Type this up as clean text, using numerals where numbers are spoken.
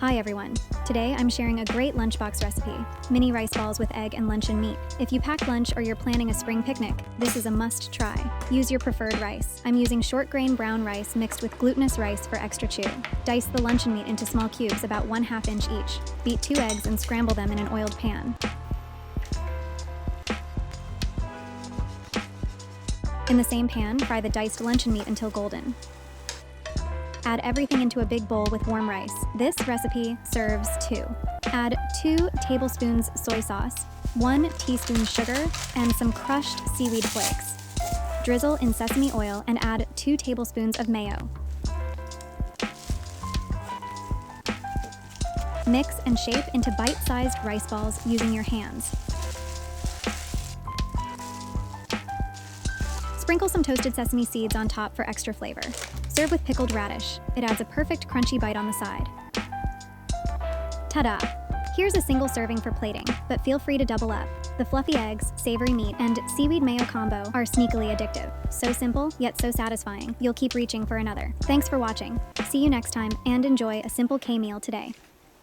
Hi everyone. Today I'm sharing a great lunchbox recipe, mini rice balls with egg and luncheon meat. If you pack lunch or you're planning a spring picnic, this is a must try. Use your preferred rice. I'm using short grain brown rice mixed with glutinous rice for extra chew. Dice the luncheon meat into small cubes about 1/2 inch each. Beat 2 eggs and scramble them in an oiled pan. In the same pan, fry the diced luncheon meat until golden. Add everything into a big bowl with warm rice. This recipe serves 2. Add 2 tablespoons soy sauce, 1 teaspoon sugar, and some crushed seaweed flakes. Drizzle in sesame oil and add 2 tablespoons of mayo. Mix and shape into bite-sized rice balls using your hands. Sprinkle some toasted sesame seeds on top for extra flavor. Serve with pickled radish. It adds a perfect crunchy bite on the side. Ta-da! Here's a single serving for plating, but feel free to double up. The fluffy eggs, savory meat, and seaweed mayo combo are sneakily addictive. So simple, yet so satisfying, you'll keep reaching for another. Thanks for watching. See you next time, and enjoy a simple K meal today.